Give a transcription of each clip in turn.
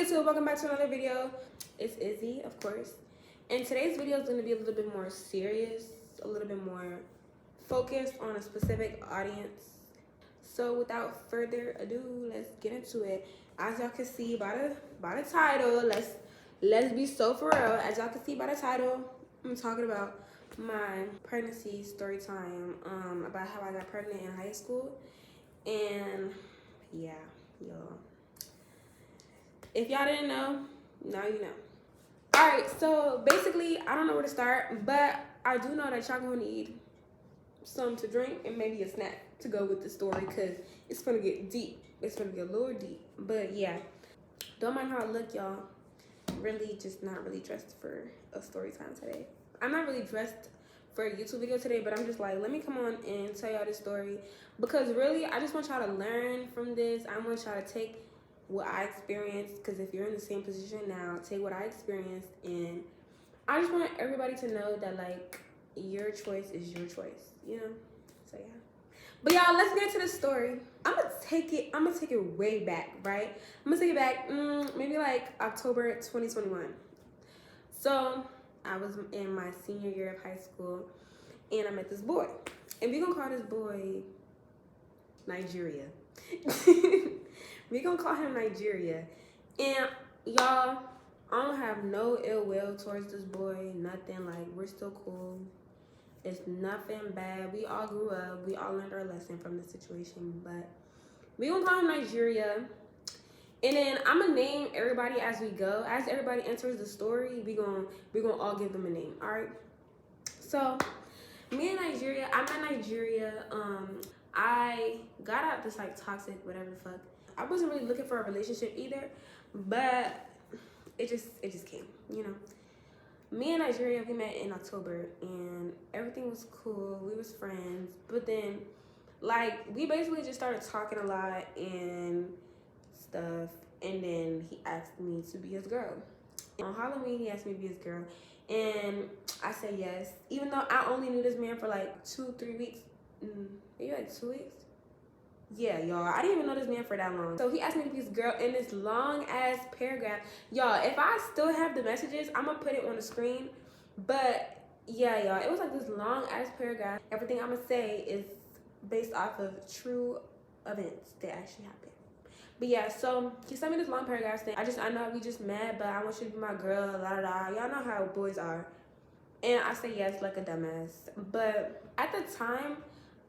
YouTube? Welcome back to another video. It's Izzy, of course. And today's video is going to be a little bit more serious, a little bit more focused on a specific audience. So without further ado, let's get into it. As y'all can see by the title, let's be so for real. As y'all can see by the title, I'm talking about my pregnancy story time, about how I got pregnant in high school. And yeah, y'all. If y'all didn't know, now you know. Alright, so basically, I don't know where to start, but I do know that y'all gonna need something to drink and maybe a snack to go with the story, because it's gonna get deep. It's gonna get a little deep. But yeah, don't mind how I look, y'all. Really just not really dressed for a story time today. I'm not really dressed for a YouTube video today, but I'm just like, let me come on and tell y'all this story, because really, I just want y'all to learn from this. I want y'all to take what I experienced, because if you're in the same position now, take what I experienced, and I just want everybody to know that, like, your choice is your choice, you know? So yeah. But y'all, let's get into the story. I'm gonna take it way back, right? I'm gonna take it back maybe like October 2021. So I was in my senior year of high school, and I met this boy, and we're gonna call this boy Nigeria. We gonna call him Nigeria. And y'all, I don't have no ill will towards this boy, nothing. Like, we're still cool. It's nothing bad. We all grew up. We all learned our lesson from the situation. But we gonna call him Nigeria. And then I'm gonna name everybody as we go. As everybody enters the story, we gonna all give them a name. All right. So me and Nigeria, I met Nigeria. I got out this like toxic whatever the fuck. I wasn't really looking for a relationship either, but it just came, you know. Me and Nigeria, we met in October, and everything was cool. We was friends, but then, like, we basically just started talking a lot and stuff, and then he asked me to be his girl. On Halloween, he asked me to be his girl, and I said yes, even though I only knew this man for like 2-3 weeks, maybe like 2 weeks. Yeah, y'all, I didn't even know this man for that long. So he asked me to be his girl in this long ass paragraph. Y'all, if I still have the messages, I'm gonna put it on the screen. But yeah, y'all, it was like this long ass paragraph. Everything I'm gonna say is based off of true events that actually happened. But yeah, so he sent me this long paragraph saying, I know we just met, but I want you to be my girl, la da da. Y'all know how boys are. And I said yes like a dumbass. But at the time,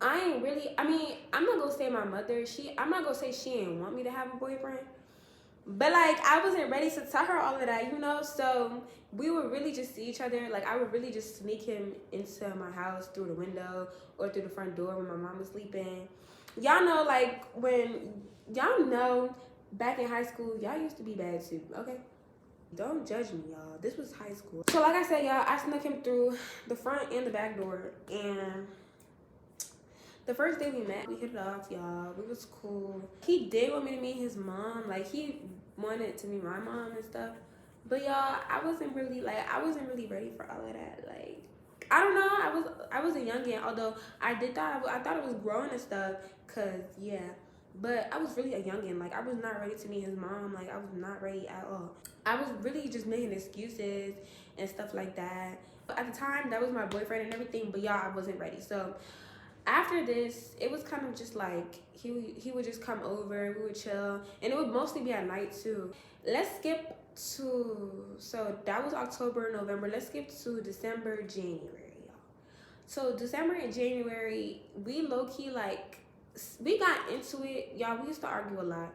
I'm not gonna say my mother, I'm not gonna say she didn't want me to have a boyfriend, but like, I wasn't ready to tell her all of that, you know. So we would really just see each other. Like, I would really just sneak him into my house through the window or through the front door when my mom was sleeping. Y'all know, like, back in high school, y'all used to be bad too, okay? Don't judge me, y'all. This was high school. So like I said, y'all, I snuck him through the front and the back door, and the first day we met, we hit it off, y'all. We was cool. He did want me to meet his mom. Like, he wanted to meet my mom and stuff. But y'all, I wasn't really ready for all of that. Like, I don't know. I was a youngin', although I thought it was growing and stuff, cause yeah. But I was really a youngin'. Like, I was not ready to meet his mom. Like, I was not ready at all. I was really just making excuses and stuff like that. At the time, that was my boyfriend and everything, but y'all, I wasn't ready. So after this, it was kind of just like he would just come over, we would chill, and it would mostly be at night too. Let's skip to, so that was October, November. Let's skip to December, January, y'all. So December and January, we low-key, like, we got into it, y'all. We used to argue a lot,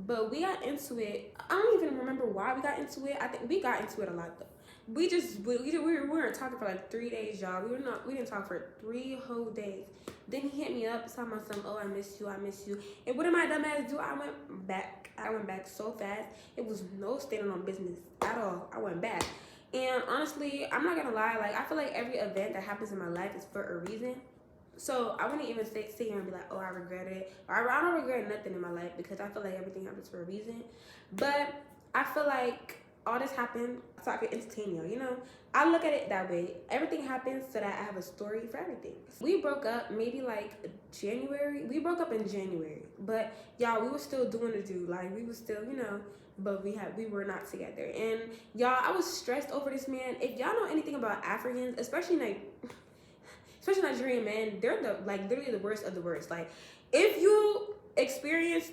but we got into it. I don't even remember why we got into it. I think we got into it a lot though. We weren't talking for like 3 days, y'all. We didn't talk for 3 whole days. Then he hit me up talking about some, oh, I miss you. And what did my dumb ass do? I went back so fast. It was no standing on business at all. I went back. And honestly, I'm not gonna lie, like, I feel like every event that happens in my life is for a reason. So I wouldn't even sit here and be like, oh, I regret it. Or I don't regret nothing in my life, because I feel like everything happens for a reason. But I feel like all this happened so I could entertain y'all, you know? I look at it that way. Everything happens so that I have a story for everything. We broke up maybe like January. We broke up in January. But y'all, we were still doing the do. Like, we were still, you know, but we were not together. And y'all, I was stressed over this man. If y'all know anything about Africans, especially Nigerian men, they're the like literally the worst of the worst. Like if you have experienced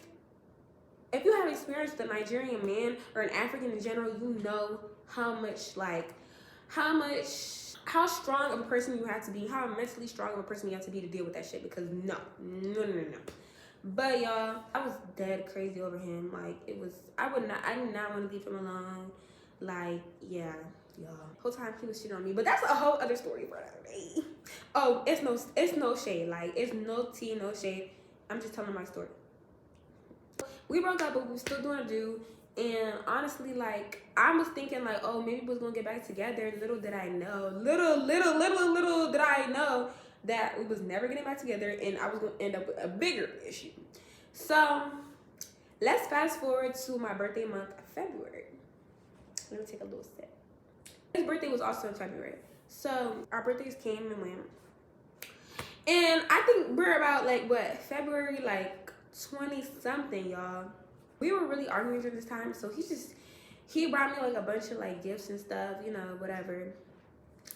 a Nigerian man or an African in general, you know how strong of a person you have to be, how mentally strong of a person you have to be to deal with that shit. Because no. But y'all, I was dead crazy over him. Like I did not want to leave him alone. Like, yeah, y'all. Whole time he was shitting on me. But that's a whole other story for another day. Oh, it's no shade. Like, it's no tea, no shade. I'm just telling my story. We broke up, but we were still doing a do. And honestly, like, I was thinking, like, oh, maybe we was gonna get back together. Little did I know did I know that we was never getting back together, and I was gonna end up with a bigger issue. So let's fast forward to my birthday month, February. Let me take a little sip. His birthday was also in February. So our birthdays came and went. And I think we're about February 20 something, y'all. We were really arguing during this time, so he brought me a bunch of gifts and stuff, whatever.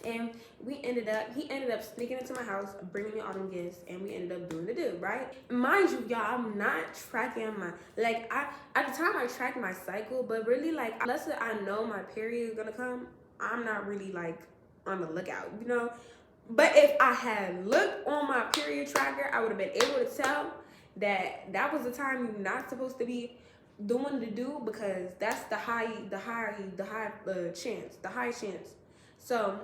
And he ended up sneaking into my house, bringing me all them gifts, and we ended up doing the do, right? Mind you, y'all, I'm not tracking my, at the time I tracked my cycle, but really, unless I know my period is gonna come, I'm not really, on the lookout, But if I had looked on my period tracker, I would have been able to tell that was the time you're not supposed to be doing the do, because that's the high chance. So,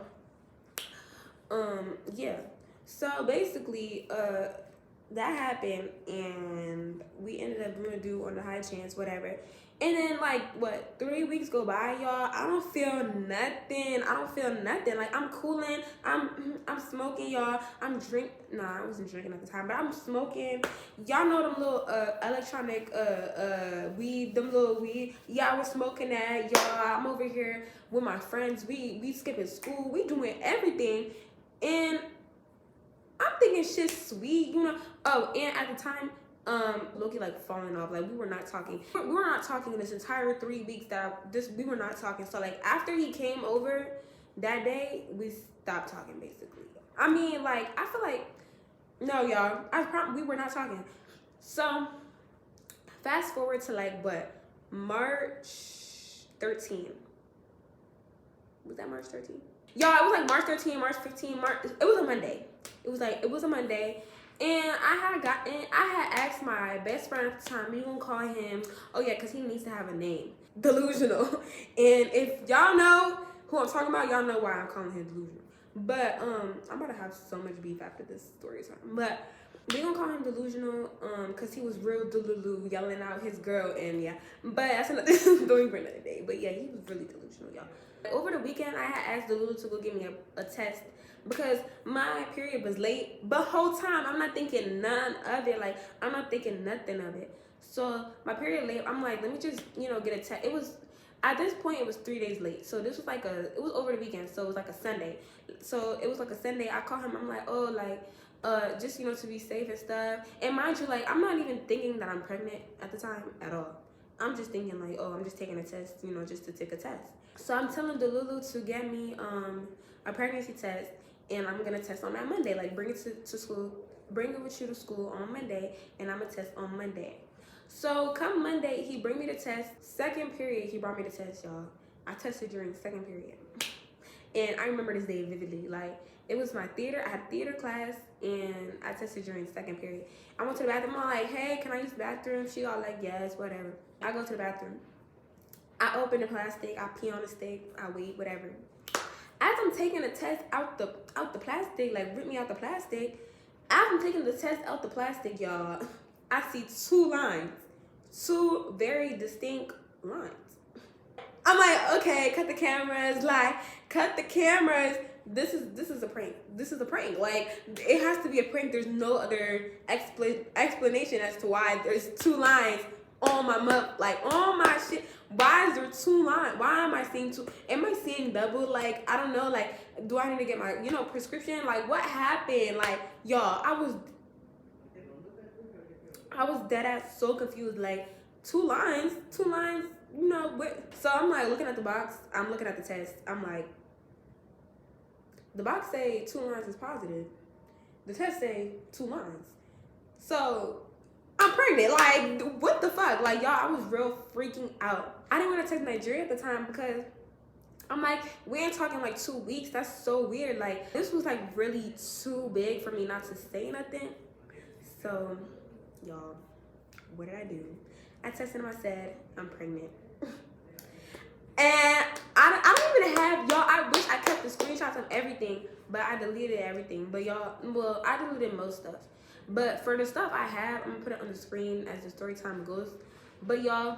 yeah. So basically, that happened, and we ended up doing a do on the high chance, whatever. And then 3 weeks go by, y'all. I don't feel nothing. I'm cooling. I'm smoking, y'all. I wasn't drinking at the time, but I'm smoking. Y'all know them little electronic weed, them little weed. Yeah, I was smoking that, y'all. I'm over here with my friends. We skipping school. We doing everything. And I'm thinking shit's sweet, Oh, and at the time, Loki falling off. We were not talking. We were not talking this entire 3 weeks we were not talking. So after he came over that day, we stopped talking basically. I mean, I feel no, y'all. We were not talking. So fast forward to March 13th. Was that March 13th? Y'all, it was March 13th, March 15th, it was a Monday. It was a Monday. And I had asked my best friend at the time, you gonna call him, oh yeah, because he needs to have a name. Delusional. And if y'all know who I'm talking about, y'all know why I'm calling him Delusional. But I'm about to have so much beef after this story time. But we gonna call him Delusional, because he was real delulu, yelling out his girl, and yeah. But that's another story for another day. But yeah, he was really delusional, y'all. Over the weekend, I had asked Delulu to go give me a test, because my period was late. But whole time, I'm not thinking none of it. I'm not thinking nothing of it. So my period late, I'm let me just, get a test. It was, at this point, it was 3 days late. So this was it was over the weekend. So it was a Sunday. So it was a Sunday. I call him, I'm just, to be safe and stuff. And mind you, I'm not even thinking that I'm pregnant at the time at all. I'm just thinking oh, I'm just taking a test, just to take a test. So I'm telling Delulu to get me a pregnancy test, and I'm gonna test on that Monday. Bring it to school, bring it with you to school on Monday, and I'm gonna test on Monday. So come Monday, he bring me the test. Second period, he brought me the test, y'all. I tested during second period, and I remember this day vividly. It was my theater. I had theater class, and I tested during second period. I went to the bathroom. I'm hey, can I use the bathroom? She all yes, whatever. I go to the bathroom. I open the plastic, I pee on the stick, I wait, whatever. As I'm taking the test out the plastic, rip me out the plastic, as I'm taking the test out the plastic, y'all, I see 2 lines. 2 very distinct lines. I'm okay, cut the cameras, cut the cameras. This is a prank. This is a prank. It has to be a prank. There's no other explanation as to why there's 2 lines on my on my shit. Why is there 2 lines? Why am I seeing 2? Am I seeing double? I don't know. Do I need to get my, prescription? What happened? Y'all, I was dead ass so confused. 2 lines you know, so I'm like looking at the box. I'm looking at the test. I'm like, the box say 2 lines is positive. The test say 2 lines. So I'm pregnant. Like, what the fuck? Like, y'all, I was real freaking out. I didn't want to text Nigeria at the time because I'm like, we ain't talking like 2 weeks. That's so weird. Like, this was like really too big for me not to say nothing. So, y'all, what did I do? I texted him. I said, I'm pregnant. And I don't even have, y'all, I wish I kept the screenshots of everything, but I deleted everything. But y'all, well, I deleted most stuff. But for the stuff I have, I'm gonna put it on the screen as the story time goes. But y'all,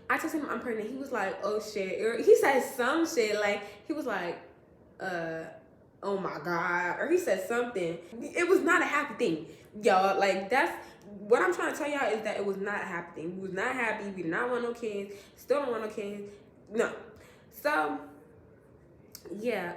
I texted him I'm pregnant. He was like, oh shit. Or he said some shit. Like, he was like, oh my God. Or he said something. It was not a happy thing. Y'all, like, that's what I'm trying to tell y'all is that it was not a happy thing. We was not happy. We did not want no kids. Still don't want no kids. No. So, yeah.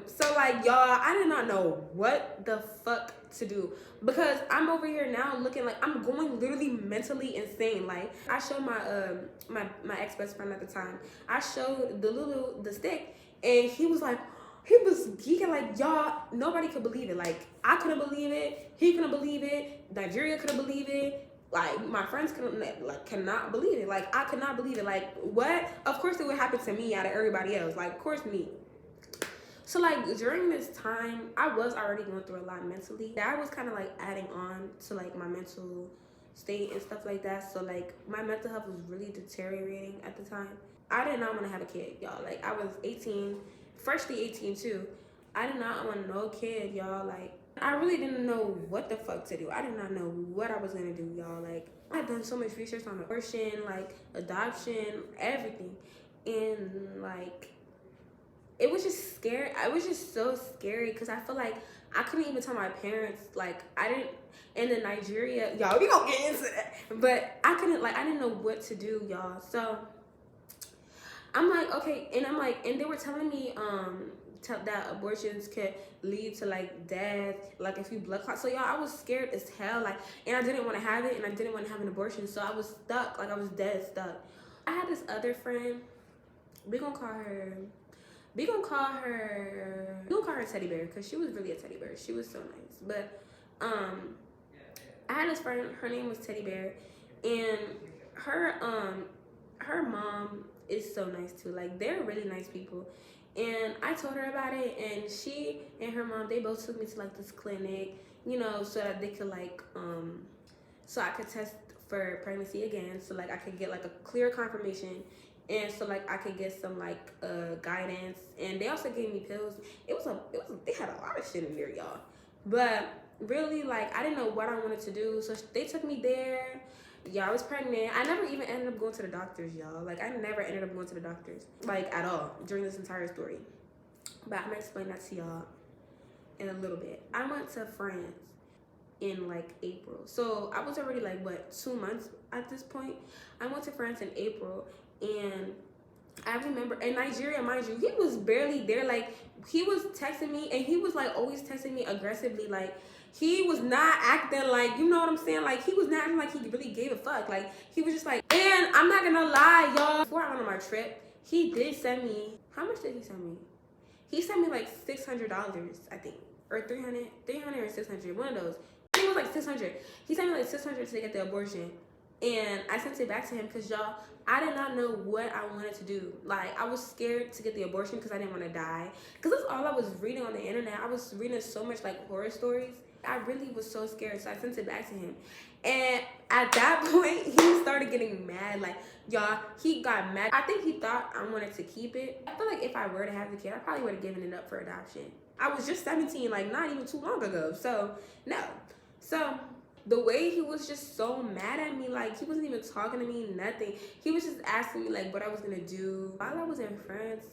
So like, y'all, I did not know what the fuck to do because I'm over here now looking like I'm going literally mentally insane. Like, I showed my ex-best friend at the time. I showed the stick, and he was like, he was geeking like, y'all, nobody could believe it. Like, I couldn't believe it. He couldn't believe it. Nigeria couldn't believe it. Like, my friends cannot believe it. Like, I could not believe it. Like, what? Of course it would happen to me out of everybody else. Like, of course me. So, like, during this time, I was already going through a lot mentally. That was kind of, like, adding on to, like, my mental state and stuff like that. So, like, my mental health was really deteriorating at the time. I did not want to have a kid, y'all. Like, I was 18, freshly 18, too. I did not want no kid, y'all. Like, I really didn't know what the fuck to do. I did not know what I was going to do, y'all. Like, I had done so much research on abortion, like, adoption, everything. And, like, it was just scary. I was just so scary because I feel like I couldn't even tell my parents. Like, I didn't, and in Nigeria, y'all, we gonna get into that. But I couldn't, like, I didn't know what to do, y'all. So I'm like, okay, and I'm like, and they were telling me that abortions could lead to like death, like if you blood clot. So y'all, I was scared as hell, like, and I didn't want to have it, and I didn't want to have an abortion. So I was stuck, like I was dead stuck. I had this other friend. We gonna call her Teddy Bear because she was really a teddy bear. She was so nice. But I had this friend, her name was Teddy Bear, and her mom is so nice too. Like, they're really nice people. And I told her about it, and she and her mom, they both took me to like this clinic, you know, so that they could like so I could test for pregnancy again, so like I could get like a clear confirmation. And so like I could get some like guidance, and they also gave me pills. They had a lot of shit in there, y'all. But really, like, I didn't know what I wanted to do, so they took me there. Yeah, I was pregnant. I never even ended up going to the doctors, y'all. Like, I never ended up going to the doctors, like, at all during this entire story. But I'm gonna explain that to y'all in a little bit. I went to France in like April, so I was already like, what, 2 months at this point. I went to France in April. And I remember in Nigeria, mind you, he was barely there. Like, he was texting me, and he was like always texting me aggressively. Like, he was not acting like, you know what I'm saying? Like, he was not acting like he really gave a fuck. Like, he was just like, and I'm not gonna lie, y'all. Before I went on my trip, he did send me, how much did he send me? He sent me like $600, I think, or 300 or 600, one of those. I think it was like 600. He sent me like 600 to get the abortion. And I sent it back to him because, y'all, I did not know what I wanted to do. Like, I was scared to get the abortion because I didn't want to die. Because that's all I was reading on the internet. I was reading so much, like, horror stories. I really was so scared, so I sent it back to him. And at that point, he started getting mad. Like, y'all, he got mad. I think he thought I wanted to keep it. I feel like if I were to have the kid, I probably would have given it up for adoption. I was just 17, like, not even too long ago. So, no. So the way he was just so mad at me, like, he wasn't even talking to me, nothing. He was just asking me, like, what I was gonna do. While I was in France,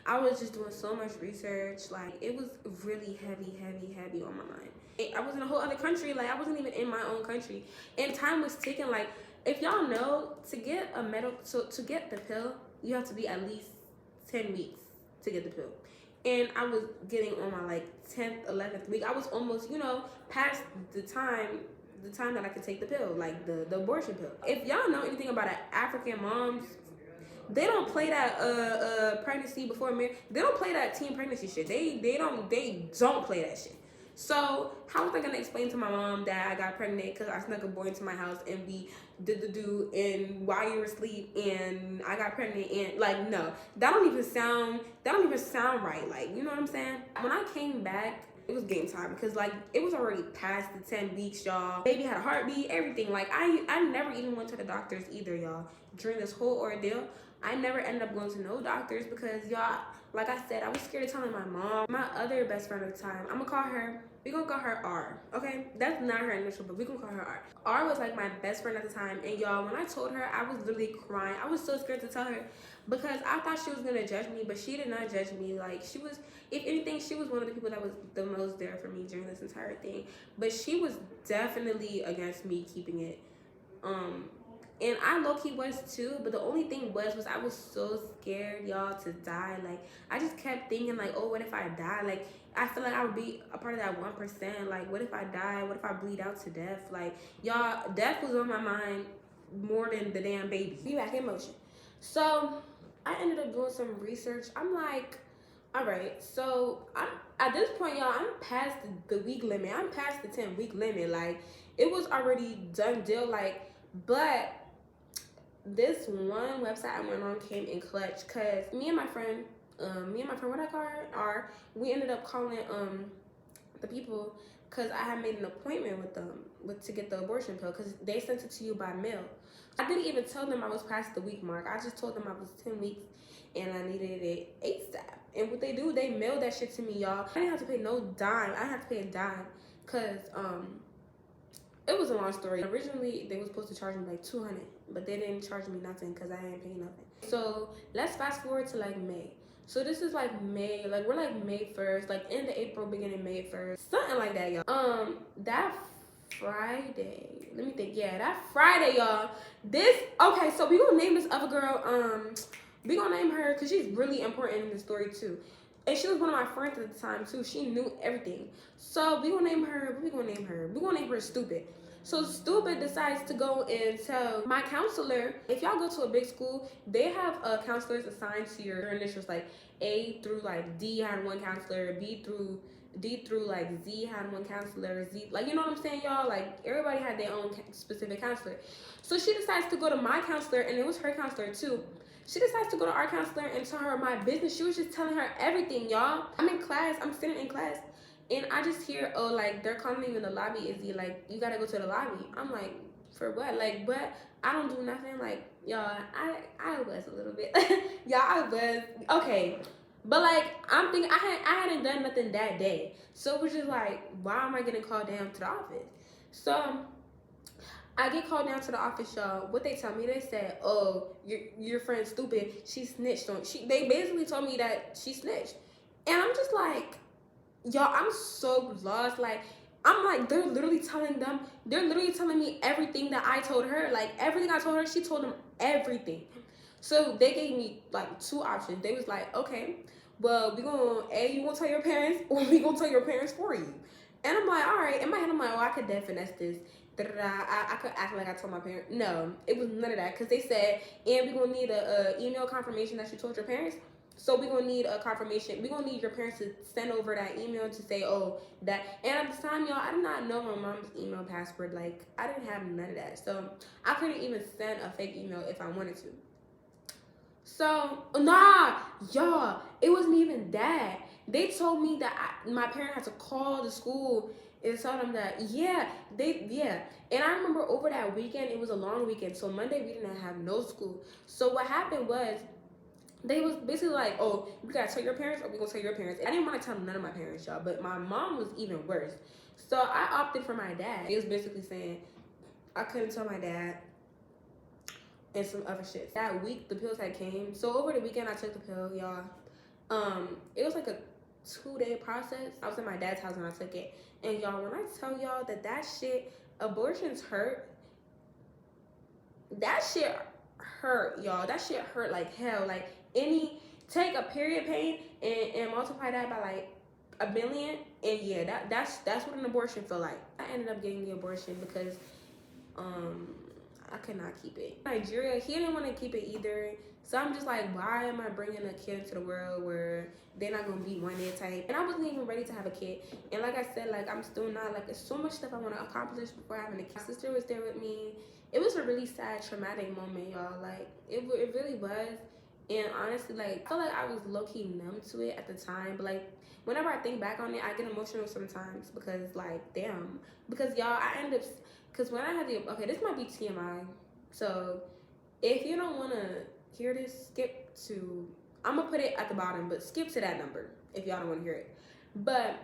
I was just doing so much research. Like, it was really heavy on my mind. I was in a whole other country. Like, I wasn't even in my own country. And time was ticking. Like, if y'all know, to get to get the pill, you have to be at least 10 weeks to get the pill. And I was getting on my, like, 10th, 11th week. I was almost, you know, past the time that I could take the pill, like the abortion pill. If y'all know anything about African moms, they don't play that pregnancy before marriage. They don't play that teen pregnancy shit. They don't play that shit. So how was I gonna explain to my mom that I got pregnant because I snuck a boy into my house and we did the do and while you were asleep and I got pregnant and like no, that don't even sound right. Like, you know what I'm saying? When I came back, it was game time because like it was already past the 10 weeks, y'all. Baby had a heartbeat, everything. Like I never even went to the doctors either, y'all. During this whole ordeal, I never ended up going to no doctors because y'all, like I said, I was scared of telling my mom. My other best friend at the time, I'm gonna call her, we gonna call her R, okay? That's not her initial, but we gonna call her R. R was like my best friend at the time, and y'all, when I told her, I was literally crying. I was so scared to tell her because I thought she was gonna judge me, but she did not judge me. Like, she was, if anything, she was one of the people that was the most there for me during this entire thing. But she was definitely against me keeping it. And I low-key was too, but the only thing was I was so scared, y'all, to die. Like, I just kept thinking, like, oh, what if I die? Like, I feel like I would be a part of that 1%. Like, what if I die? What if I bleed out to death? Like, y'all, death was on my mind more than the damn baby. Be back in motion. So, I ended up doing some research. I'm like, all right, so at this point, y'all, I'm past the week limit. I'm past the 10-week limit. Like, it was already done deal. Like, but this one website I went on came in clutch because me and my friend, what I call her, we ended up calling the people because I had made an appointment with them to get the abortion pill because they sent it to you by mail. I didn't even tell them I was past the week mark. I just told them I was 10 weeks and I needed it ASAP. And what they do, they mailed that shit to me, y'all. I didn't have to pay no dime. I didn't have to pay a dime because it was a long story. Originally, they were supposed to charge me like $200, but they didn't charge me nothing because I didn't pay nothing. So let's fast forward to like May. So this is like May, like we're like May 1st, like end of April, beginning May 1st, something like that, y'all. That Friday, let me think. Yeah, that Friday, y'all. Okay, so we gonna name this other girl. We gonna name her because she's really important in the story too. And she was one of my friends at the time too. She knew everything. So we gonna name her, what we gonna name her? We gonna name her Stupid. So Stupid decides to go and tell my counselor, if y'all go to a big school, they have counselors assigned to your initials, like A through like D had one counselor, D through like Z had one counselor, Z, like, you know what I'm saying, y'all? Like, everybody had their own specific counselor. So she decides to go to my counselor, and it was her counselor too. She decides to go to our counselor and tell her my business. She was just telling her everything, y'all. I'm in class, I'm sitting in class, and I just hear, oh, like, they're calling me in the lobby, Izzy, like, you gotta go to the lobby. I'm like, for what? Like, but I don't do nothing. Like, y'all, I was a little bit. Y'all, I was. Okay. But, like, I'm thinking, I hadn't done nothing that day. So it was just like, why am I getting called down to the office? So I get called down to the office, y'all. What they tell me, they said, oh, your friend Stupid, she snitched on, they basically told me that she snitched. And I'm just like, y'all, I'm so lost. Like, I'm like, they're literally telling me everything that I told her. Like, everything I told her, she told them everything. So they gave me like 2 options. They was like, okay, well, you gonna tell your parents, or we gonna tell your parents for you. And I'm like, all right. In my head, I'm like, oh, I could finesse this. I could act like I told my parents. No, it was none of that. Because they said, and we're going to need a email confirmation that you told your parents. So we're going to need a confirmation. We're going to need your parents to send over that email to say, oh, that. And at this time, y'all, I did not know my mom's email password. Like, I didn't have none of that. So I couldn't even send a fake email if I wanted to. So, nah, y'all, it wasn't even that. They told me that my parent had to call the school and tell them that, And I remember over that weekend, it was a long weekend. So Monday, we didn't have no school. So what happened was, they was basically like, oh, we gotta tell your parents, or we gonna tell your parents. And I didn't want to tell none of my parents, y'all, but my mom was even worse. So I opted for my dad. It was basically saying I couldn't tell my dad and some other shit. That week, the pills had came. So over the weekend, I took the pill, y'all. It was like a 2-day process. I was at my dad's house when I took it. And y'all, when I tell y'all that shit, abortions hurt. That shit hurt, y'all. That shit hurt like hell. Like, take a period pain and multiply that by like 1 million, and yeah, that's what an abortion feel like. I ended up getting the abortion because I could not keep it. Nigeria, he didn't want to keep it either. So I'm just like, why am I bringing a kid into the world where they're not gonna be one day type? And I wasn't even ready to have a kid. And like I said, like I'm still not, like there's so much stuff I want to accomplish before having a kid. My sister was there with me. It was a really sad, traumatic moment, y'all. Like it really was. And honestly, like I feel like I was low-key numb to it at the time. But like whenever I think back on it, I get emotional sometimes because like damn. Because y'all, I end up, because when I had the, okay, this might be TMI. So if you don't want to hear this, skip to, I'm gonna put it at the bottom, but skip to that number if y'all don't want to hear it. But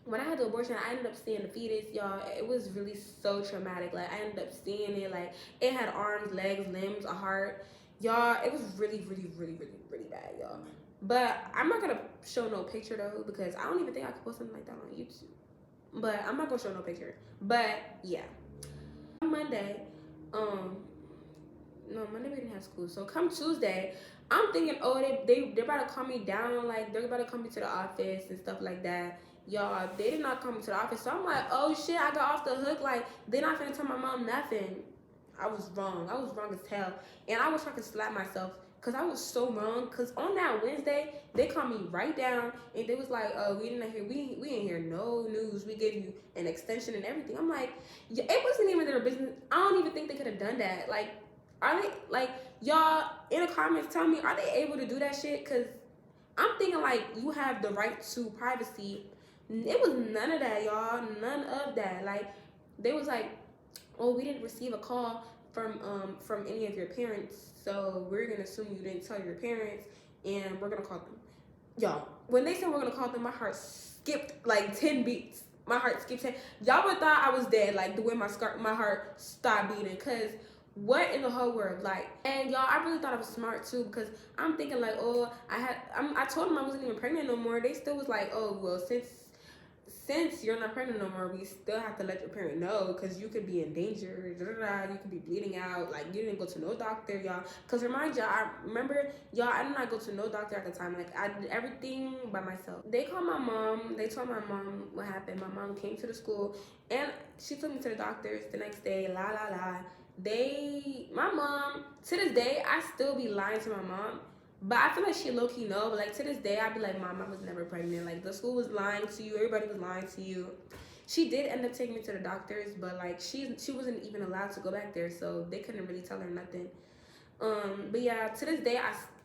when I had the abortion, I ended up seeing the fetus, y'all. It was really so traumatic. Like I ended up seeing it, like it had arms, legs, limbs, a heart, y'all. It was really bad, y'all. But I'm not gonna show no picture though, because I don't even think I could post something like that on YouTube. But I'm not gonna show no picture. But yeah, Monday, no, Monday we didn't have school. So come Tuesday, I'm thinking, oh, they're about to calm me down, like they're about to come me to the office and stuff like that. Y'all, they did not come to the office. So I'm like, oh shit, I got off the hook. Like they're not gonna tell my mom nothing. I was wrong. I was wrong as hell. And I wish I could slap myself because I was so wrong. Because on that Wednesday, they called me right down and they was like, oh, we didn't hear no news. We gave you an extension and everything. I'm like, yeah, it wasn't even their business. I don't even think they could have done that. Like, are they, like, y'all in the comments tell me, are they able to do that shit? Because I'm thinking like you have the right to privacy. It was none of that, y'all. None of that. Like, they was like, oh, we didn't receive a call from any of your parents, so we're gonna assume you didn't tell your parents, and we're gonna call them. Y'all, when they said we're gonna call them, my heart skipped like 10 beats. My heart skipped 10. Y'all would thought I was dead, like the way my heart stopped beating, cause what in the whole world, like, and y'all, I really thought I was smart too, because I'm thinking like, oh, I told them I wasn't even pregnant no more. They still was like, oh, well, since you're not pregnant no more, we still have to let your parent know because you could be in danger, you could be bleeding out, like you didn't go to no doctor, y'all. Because remind y'all, I remember, y'all, I did not go to no doctor at the time. Like I did everything by myself. They called my mom, they told my mom what happened. My mom came to the school and she took me to the doctors the next day, my mom, to this day, I still be lying to my mom. But I feel like she low-key know, but like to this day, I'd be like, Mom, I was never pregnant. Like the school was lying to you, everybody was lying to you. She did end up taking me to the doctors, but like she wasn't even allowed to go back there, so they couldn't really tell her nothing. But yeah, to this day,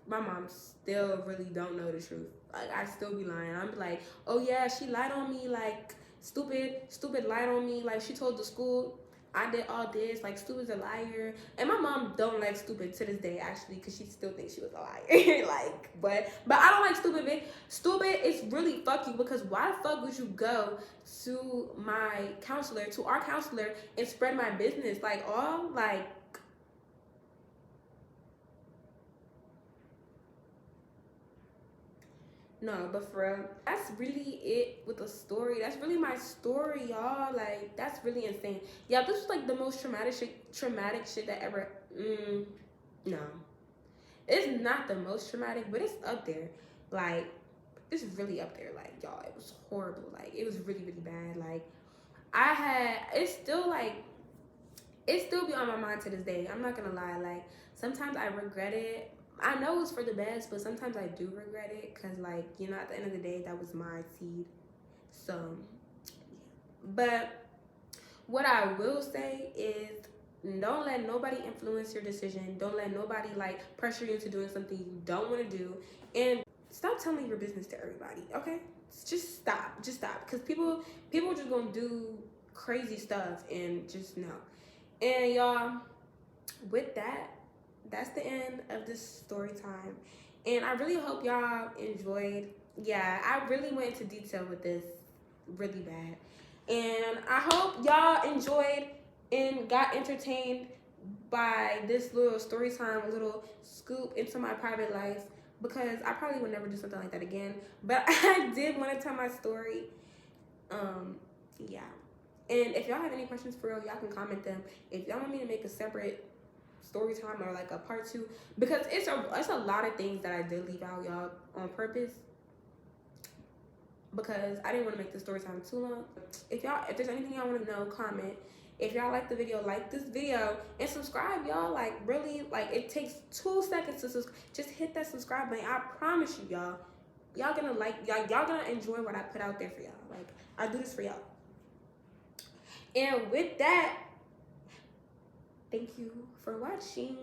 my mom still really don't know the truth. Like I still be lying. I'm like, oh yeah, she lied on me, like stupid lied on me. Like she told the school I did all this, like Stupid's a liar. And my mom don't like Stupid to this day, actually, because she still thinks she was a liar. like, but I don't like Stupid, bitch. Stupid is really fuck you, because why the fuck would you go to my counselor, to our counselor, and spread my business? Like, all, like, no, but for real, that's really it with the story. That's really my story, y'all. Like, that's really insane. Yeah, this was like the most traumatic shit that ever. No, it's not the most traumatic, but it's up there. Like, it's really up there. Like, y'all, it was horrible. Like, it was really bad. Like, it's still like, it still be on my mind to this day. I'm not gonna lie. Like, sometimes I regret it. I know it's for the best, but sometimes I do regret it because, like, you know, at the end of the day, that was my seed. So, yeah. But what I will say is don't let nobody influence your decision. Don't let nobody, like, pressure you into doing something you don't want to do. And stop telling your business to everybody, okay? Just stop. Just stop. Because people are just going to do crazy stuff and just no. And, y'all, with that, that's the end of this story time, and I really hope y'all enjoyed. Yeah, I really went into detail with this, really bad, and I hope y'all enjoyed and got entertained by this little story time, a little scoop into my private life, because I probably would never do something like that again, but I did want to tell my story. Yeah, and if y'all have any questions for real, y'all can comment them. If y'all want me to make a separate story time or like a part 2, because it's a lot of things that I did leave out, y'all, on purpose, because I didn't want to make the story time too long. If there's anything y'all want to know, comment. If y'all like the video, like this video and subscribe, y'all. Like, really, like, it takes 2 seconds to subscribe. Just hit that subscribe button. I promise you, y'all gonna like, y'all gonna enjoy what I put out there for y'all. Like, I do this for y'all. And with that, thank you for watching.